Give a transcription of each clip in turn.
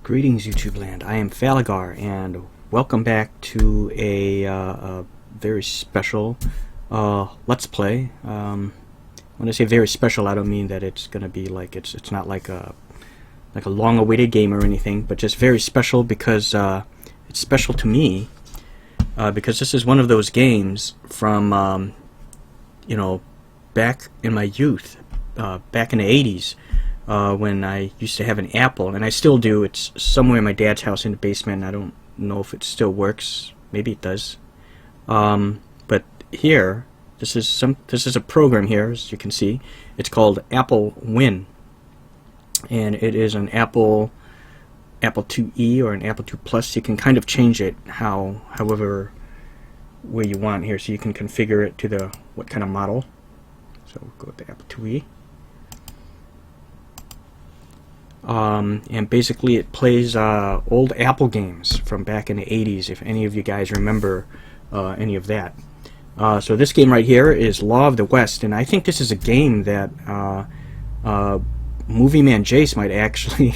Greetings, YouTube land. I am Falagar, and welcome back to a very special Let's Play. When I say very special, I don't mean that it's gonna be like it's not like a long-awaited game or anything, but just very special because it's special to me because this is one of those games from you know, back in my youth, back in the 80s. When I used to have an Apple, and I still do. It's somewhere in my dad's house in the basement. I don't know if it still works. Maybe it does. But here, this is a program here, as you can see. It's called Apple Win, and it is an Apple IIe or an Apple II Plus. You can kind of change it however way you want here, so you can configure it to what kind of model. So we'll go with the Apple IIe. And basically it plays old Apple games from back in the 80s, if any of you guys remember any of that. So this game right here is Law of the West, and I think this is a game that Movie Man Jace might actually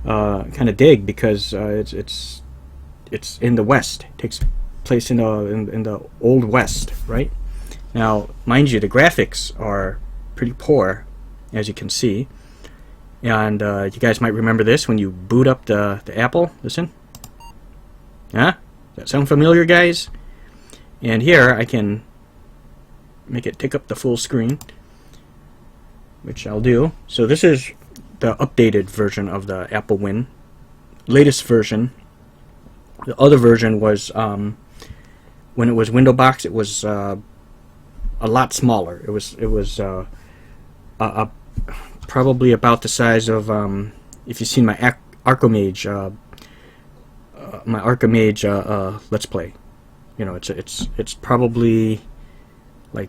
kind of dig, because it's in the West. It takes place in the Old West, right? Now, mind you, the graphics are pretty poor, as you can see. And you guys might remember this when you boot up the Apple. Listen. Huh? Does that sound familiar, guys? And here I can make it take up the full screen, which I'll do. So this is the updated version of the Apple Win. Latest version. The other version was, when it was window box, it was a lot smaller. It was probably about the size of, if you've seen my Archimage, Let's Play. You know, it's probably like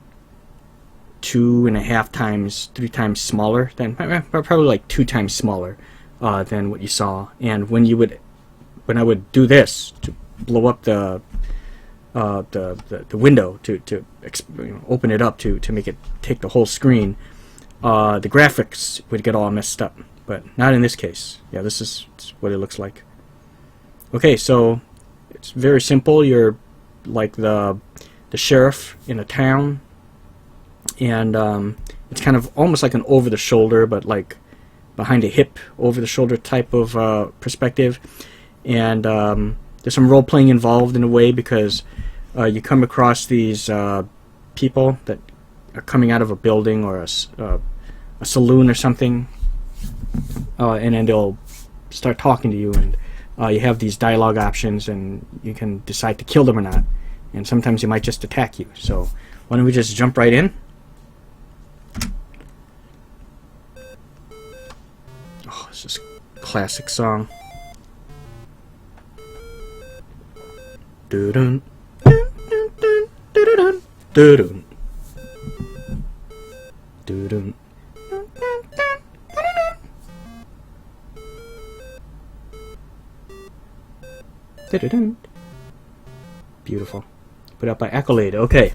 2.5 times, 3 times smaller than, probably like 2 times smaller than what you saw. And when I would do this to blow up the window to open it up to make it take the whole screen, the graphics would get all messed up, but not in this case. Yeah, this is what it looks like. Okay, so it's very simple. You're like the sheriff in a town, and it's kind of almost like an over-the-shoulder, but like behind a hip, over-the-shoulder type of perspective. And there's some role-playing involved in a way, because you come across these people that are coming out of a building or a saloon or something, and then they'll start talking to you, and you have these dialogue options, and you can decide to kill them or not, and sometimes they might just attack you. So why don't we just jump right in? Oh, this is a classic song. Doo-dun, doo-dun, doo-dun, doo-dun, doo-dun. Beautiful. Put out by Accolade. Okay.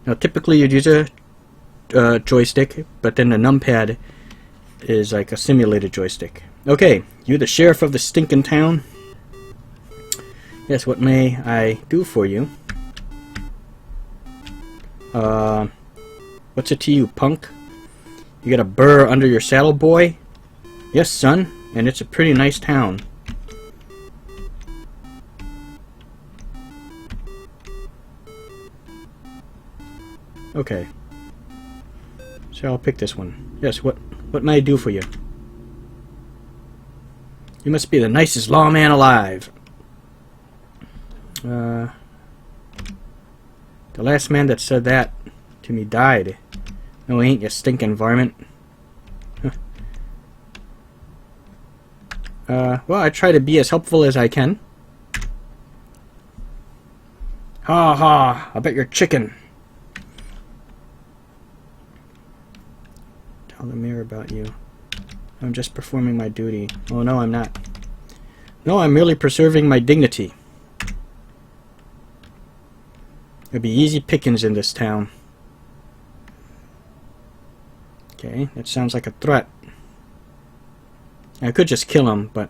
Now, typically you'd use a joystick, but then the numpad is like a simulated joystick. Okay, you're the sheriff of the stinking town. Yes, what may I do for you? What's it to you, punk? You got a burr under your saddle, boy? Yes, son, and it's a pretty nice town. Okay. So I'll pick this one. Yes, what may I do for you? You must be the nicest lawman alive. The last man that said that to me died. No, ain't, you stinking varmint. Well, I try to be as helpful as I can. Ha ha, I bet you're chicken. Tell the mirror about you. I'm just performing my duty. Oh, no, I'm not. No, I'm merely preserving my dignity. There'll be easy pickings in this town. Okay, that sounds like a threat. I could just kill him, but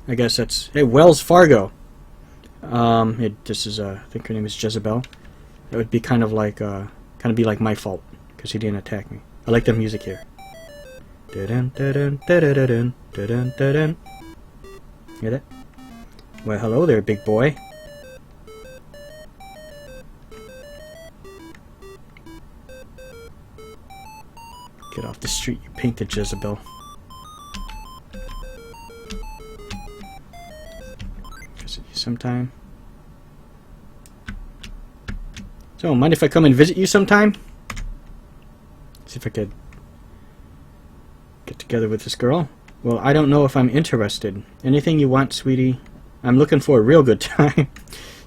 I guess that's... Hey, Wells Fargo. This is, I think her name is Jezebel. That would be kind of like, be like my fault, because he didn't attack me. I like the music here. Hear that? Well, hello there, big boy. Get off the street, you painted Jezebel. Visit you sometime. So, mind if I come and visit you sometime? See if I could get together with this girl. Well, I don't know if I'm interested. Anything you want, sweetie. I'm looking for a real good time.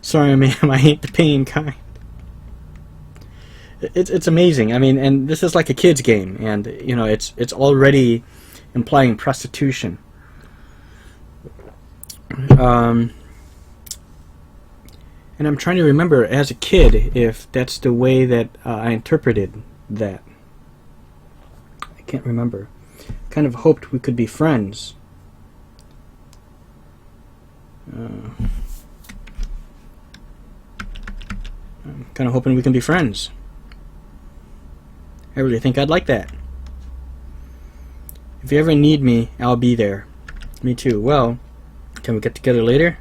Sorry, ma'am, I ain't the paying kind. It's amazing. I mean, and this is like a kid's game, and you know, it's already implying prostitution. And I'm trying to remember as a kid if that's the way that I interpreted that. I can't remember. Kind of hoped we could be friends. I'm kind of hoping we can be friends. I really think I'd like that. If you ever need me, I'll be there. Me too. Well, can we get together later?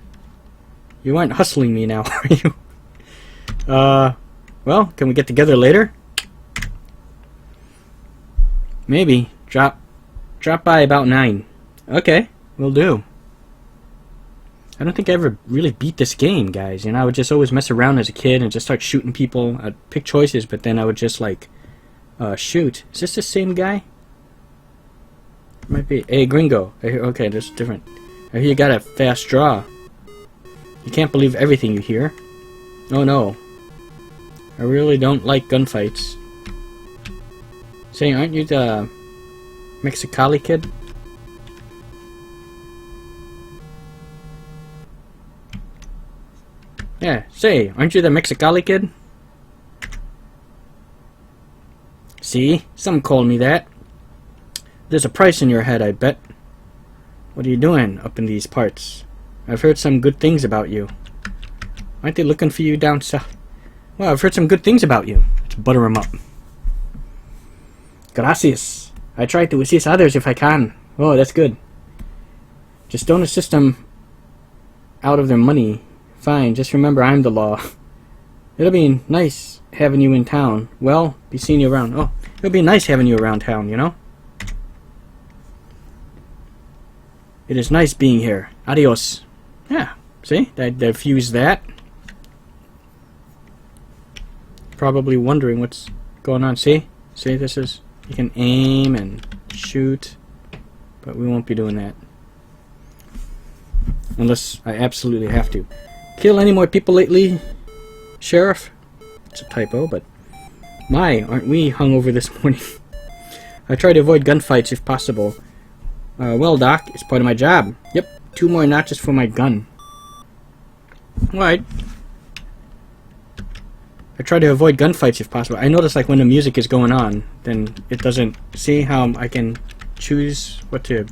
You aren't hustling me now, are you? Well, can we get together later? Maybe. Drop by about 9. Okay, will do. I don't think I ever really beat this game, guys. You know, I would just always mess around as a kid and just start shooting people. I'd pick choices, but then I would just like shoot. Is this the same guy? Might be. Hey, gringo. Okay, this is different. I hear you got a fast draw. You can't believe everything you hear. Oh no. I really don't like gunfights. Say, aren't you the Mexicali kid? Yeah, say, aren't you the Mexicali kid? See? Some called me that. There's a price in your head, I bet. What are you doing up in these parts? I've heard some good things about you. Aren't they looking for you down south? Well, I've heard some good things about you. Let's butter 'em up. Gracias. I try to assist others if I can. Oh, that's good. Just don't assist them out of their money. Fine, just remember I'm the law. It'll be nice having you in town. Well, be seeing you around. Oh, it'll be nice having you around town, you know? It is nice being here. Adios. Yeah, see? They've fused that. Probably wondering what's going on. See? See, this is... You can aim and shoot. But we won't be doing that. Unless I absolutely have to. Kill any more people lately, Sheriff? It's a typo, but... My, aren't we hungover this morning? I try to avoid gunfights if possible. Well, Doc, it's part of my job. Yep, 2 more notches for my gun. Alright. I try to avoid gunfights if possible. I notice, like, when the music is going on, then it doesn't... See how I can choose what to...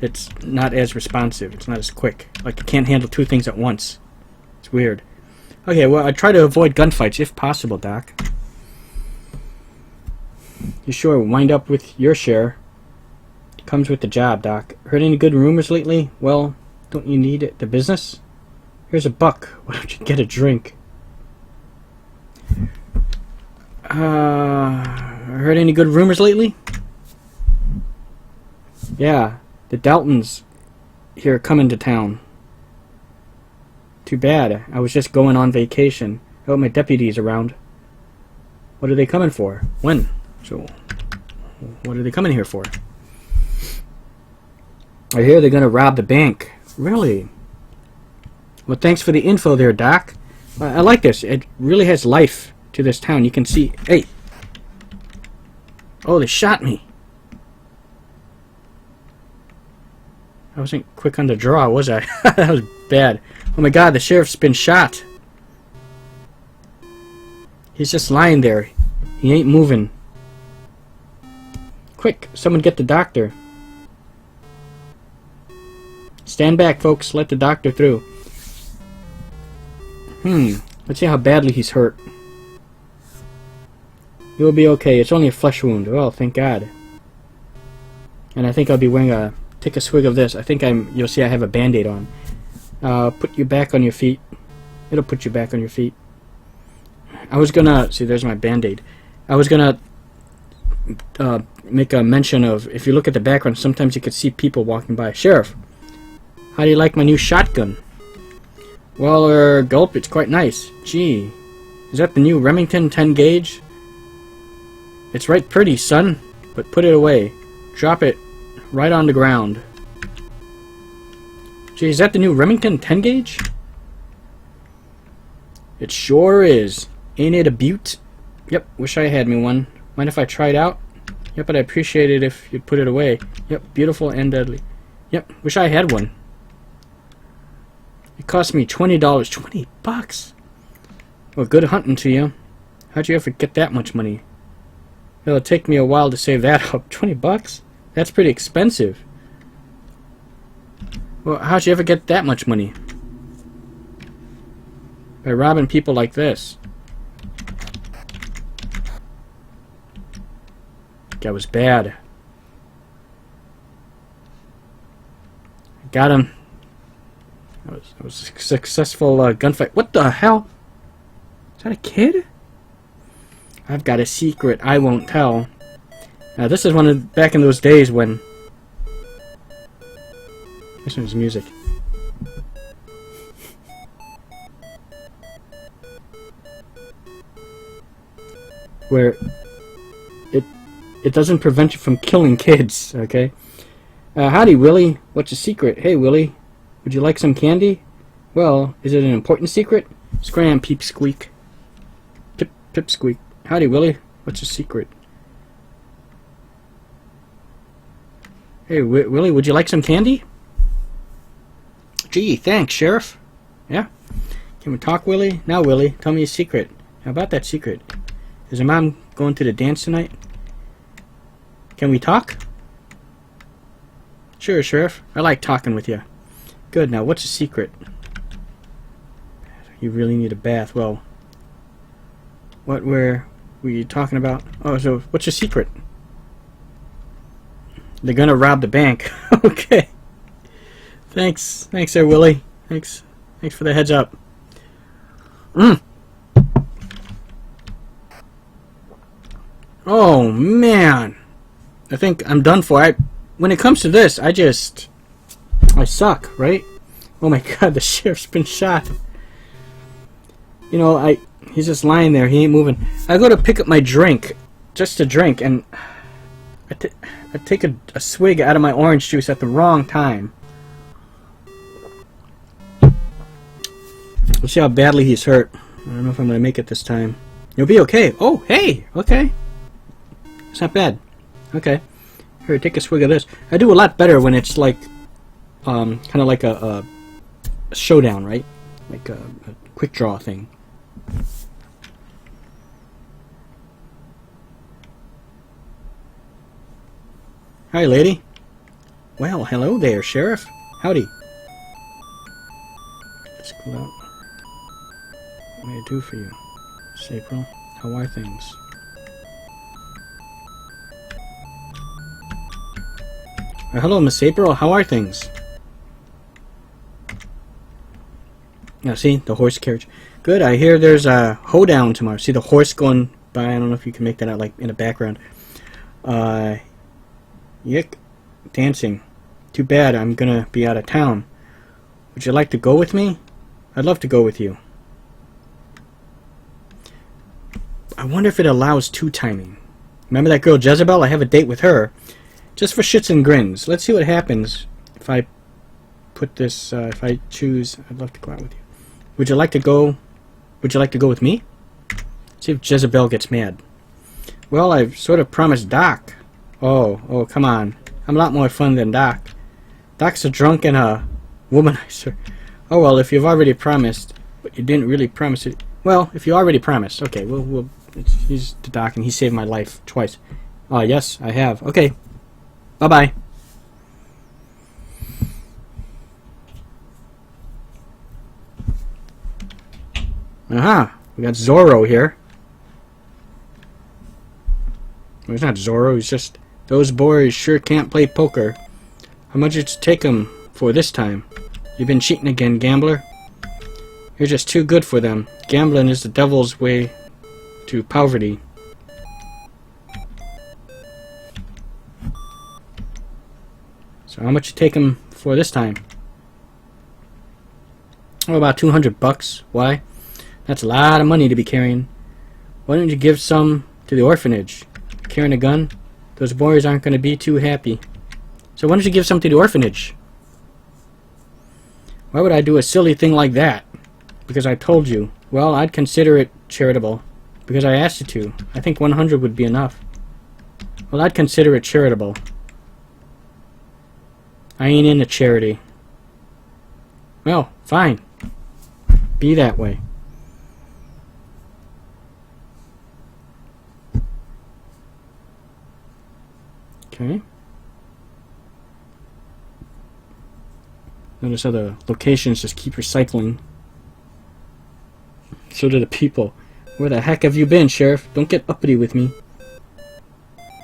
It's not as responsive. It's not as quick. Like, you can't handle 2 things at once. It's weird. Okay, well, I try to avoid gunfights if possible, Doc. You sure wind up with your share. Comes with the job, Doc. Heard any good rumors lately? Well, don't you need it, the business? Here's $1. Why don't you get a drink? Heard any good rumors lately? Yeah, the Daltons here coming to town. Too bad. I was just going on vacation. I hope my deputy's around. What are they coming for? When? So, what are they coming here for? I hear they're gonna rob the bank. Really? Well, thanks for the info there, Doc. I like this. It really has life to this town. You can see... Hey! Oh, they shot me. I wasn't quick on the draw, was I? That was bad. Oh my god, the sheriff's been shot. He's just lying there. He ain't moving. Quick, someone get the doctor. Stand back, folks. Let the doctor through. Let's see how badly he's hurt. He will be okay. It's only a flesh wound. Oh, thank God. And I think I'll be wearing a... Take a swig of this. I think you'll see I have a band-aid on. Put you back on your feet. It'll put you back on your feet. I was gonna... See, there's my band-aid. I was gonna make a mention of... If you look at the background, sometimes you could see people walking by. Sheriff, how do you like my new shotgun? Well, gulp, it's quite nice. Gee, is that the new Remington 10 gauge? It's right pretty, son, but put it away. Drop it right on the ground. Gee, is that the new Remington 10 gauge? It sure is. Ain't it a beaut? Yep, wish I had me one. Mind if I try it out? Yep, but I appreciate it if you'd put it away. Yep, beautiful and deadly. Yep, wish I had one. It cost me $20. $20? Well, good hunting to you. How'd you ever get that much money? It'll take me a while to save that up. $20? That's pretty expensive. Well, how'd you ever get that much money? By robbing people like this. That was bad. I got him. That was a successful gunfight. What the hell? Is that a kid? I've got a secret I won't tell. Now this is one of back in those days when... This one's music. Where it doesn't prevent you from killing kids, okay? Howdy, Willie. What's your secret? Hey, Willie. Would you like some candy? Well, is it an important secret? Scram, peep, squeak. Pip, pip, squeak. Howdy, Willie. What's your secret? Hey, Willie, would you like some candy? Gee, thanks, Sheriff. Yeah? Can we talk, Willie? Now, Willie, tell me your secret. How about that secret? Is your mom going to the dance tonight? Can we talk? Sure, Sheriff. I like talking with you. Good. Now, what's your secret? You really need a bath. Well, what were you talking about? Oh, so what's your secret? They're gonna rob the bank. Okay. Thanks there, Willie. Thanks for the heads up. Oh man, I think I'm done for. When it comes to this, I suck, right? Oh my God, the sheriff's been shot. You know, he's just lying there. He ain't moving. I go to pick up my drink, just to drink, and I take a swig out of my orange juice at the wrong time. We'll see how badly he's hurt. I don't know if I'm going to make it this time. You'll be okay. Oh, hey, okay. It's not bad. Okay. Here, take a swig of this. I do a lot better when it's like, kind of like a showdown, right? Like a quick draw thing. Hi, lady. Well, hello there, Sheriff. Howdy. Let's go out. What may I do for you? Miss April, how are things? Hello, Miss April, how are things? Now, see, the horse carriage. Good, I hear there's a hoedown tomorrow. See the horse going by? I don't know if you can make that out, like, in the background. Yick. Dancing. Too bad, I'm gonna be out of town. Would you like to go with me? I'd love to go with you. I wonder if it allows two-timing. Remember that girl Jezebel? I have a date with her. Just for shits and grins. Let's see what happens if I put this, if I choose, I'd love to go out with you. Would you like to go, with me? See if Jezebel gets mad. Well, I've sort of promised Doc. Oh, come on. I'm a lot more fun than Doc. Doc's a drunk and a womanizer. Oh, well, if you've already promised, but you didn't really promise it. Well, if you already promised, okay, he's the Doc and he saved my life twice. Yes, I have. Okay. Bye-bye. Aha! We got Zorro here. Well, he's not Zorro, he's just... Those boys sure can't play poker. How much did it take them for this time? You've been cheating again, gambler. You're just too good for them. Gambling is the devil's way to poverty. So how much you take them for this time? Oh, about $200. Why? That's a lot of money to be carrying. Why don't you give some to the orphanage? Carrying a gun? Those boys aren't going to be too happy. So why don't you give some to the orphanage? Why would I do a silly thing like that? Because I told you. Well, I'd consider it charitable. Because I asked you to. I think 100 would be enough. Well, I'd consider it charitable. I ain't into charity. Well, fine. Be that way. Okay. Notice how the locations just keep recycling. So do the people. Where the heck have you been, Sheriff? Don't get uppity with me.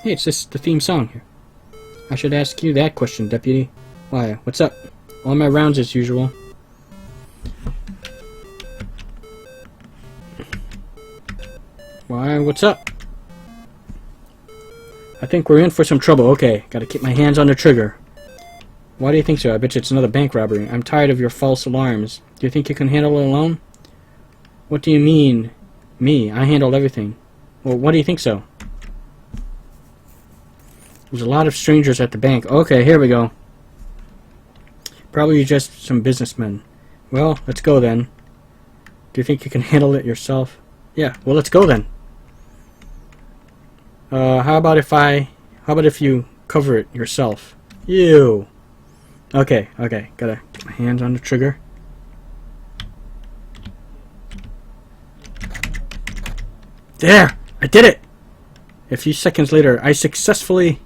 Hey, it's just the theme song here. I should ask you that question, Deputy. Why, what's up? All my rounds as usual. Why, what's up? I think we're in for some trouble. Okay, gotta keep my hands on the trigger. Why do you think so? I bet you it's another bank robbery. I'm tired of your false alarms. Do you think you can handle it alone? What do you mean, me? I handled everything. Well, what do you think so? There's a lot of strangers at the bank. Okay, here we go. Probably just some businessmen. Well, let's go then. Do you think you can handle it yourself? Yeah, well, let's go then. How about if you cover it yourself? You. Okay, gotta get my hands on the trigger. There! I did it! A few seconds later, I successfully...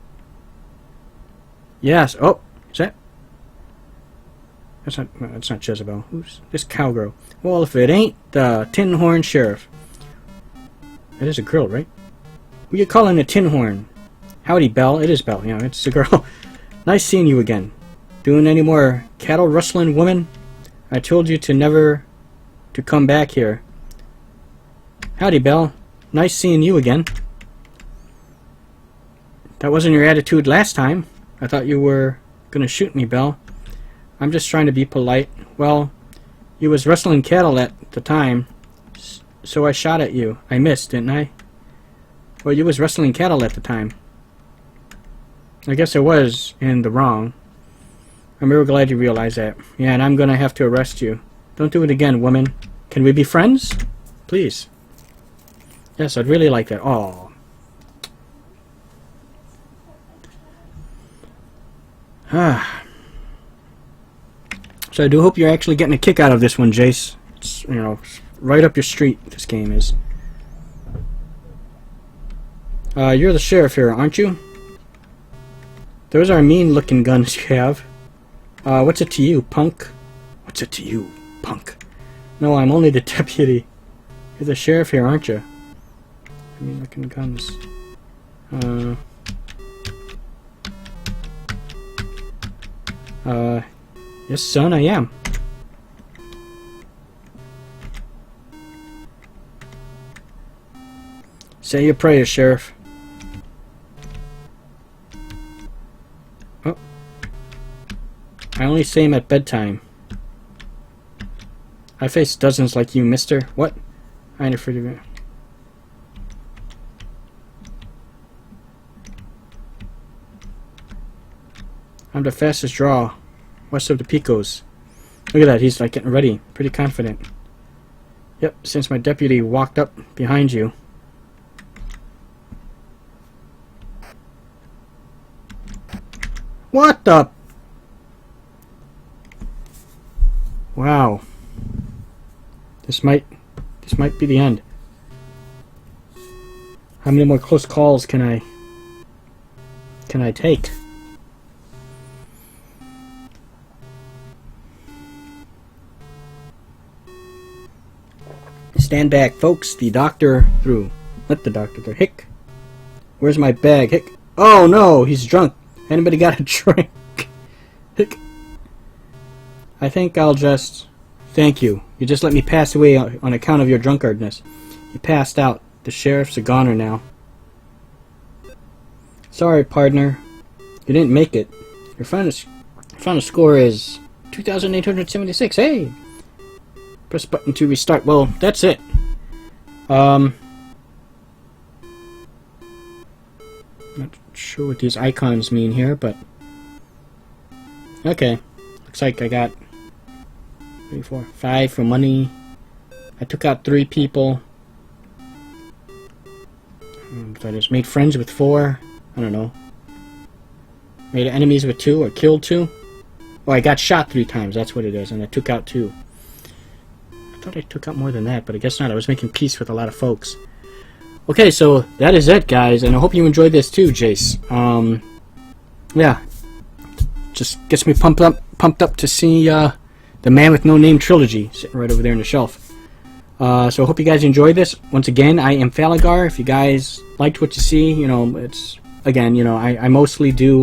Yes. Oh, is that... That's not Jezebel. Who's this cowgirl? Well, if it ain't the Tin Horn Sheriff. It is a girl, right? Who you calling a tin horn? Howdy, Belle. It is Belle. Yeah, it's a girl. Nice seeing you again. Doing any more cattle rustling, woman? I told you to never to come back here. Howdy, Belle. Nice seeing you again. That wasn't your attitude last time. I thought you were gonna shoot me, Belle. I'm just trying to be polite. Well, you was rustling cattle at the time, so I shot at you. I missed, didn't I? Well, you was rustling cattle at the time. I guess I was in the wrong. I'm real glad you realize that. Yeah, and I'm gonna have to arrest you. Don't do it again, woman. Can we be friends? Please. Yes, I'd really like that. Oh. So I do hope you're actually getting a kick out of this one, Jace. It's, you know, right up your street, this game is. You're the sheriff here, aren't you? Those are mean-looking guns you have. What's it to you, punk? What's it to you, punk? No, I'm only the deputy. You're the sheriff here, aren't you? Mean-looking guns. Yes, son, I am. Say your prayers, Sheriff. Oh. I only say them at bedtime. I face dozens like you, mister. What? I ain't afraid of you. I'm the fastest draw west of the Picos. Look at that, he's like getting ready. Pretty confident. Yep, since my deputy walked up behind you. What the? Wow. This might be the end. How many more close calls can I take? Stand back, folks. The doctor through. Let the doctor through. Hick. Where's my bag? Hick. Oh no, he's drunk. Anybody got a drink? Hick. I think I'll just... Thank you. You just let me pass away on account of your drunkardness. You passed out. The sheriff's a goner now. Sorry, partner. You didn't make it. Your final score is 2,876. Hey! Press button to restart. Well, that's it. Not sure what these icons mean here, but... Okay. Looks like I got 3, 4, 5 for money. I took out 3 people. I just made friends with 4. I don't know. Made enemies with 2 or killed 2. Oh, I got shot 3 times. That's what it is. And I took out 2. I thought I took out more than that, but I guess not. I was making peace with a lot of folks. Okay, so that is it, guys. And I hope you enjoyed this too, Jace. Yeah. Just gets me pumped up to see the Man with No Name trilogy sitting right over there on the shelf. So I hope you guys enjoyed this. Once again, I am Falagar. If you guys liked what you see, you know, it's... Again, you know, I mostly do,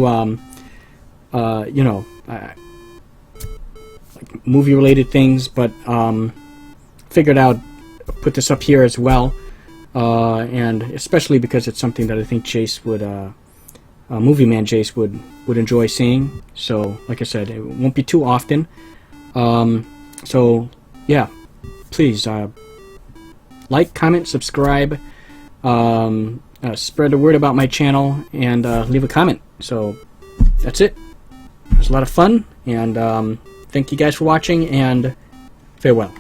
you know, like movie-related things, but figured out put this up here as well, and especially because it's something that I think Jace would, Movie Man Jace would enjoy seeing. So, like I said, it won't be too often. So, yeah, please like, comment, subscribe. Spread the word about my channel and leave a comment. So that's it. It was a lot of fun, and thank you guys for watching, and farewell.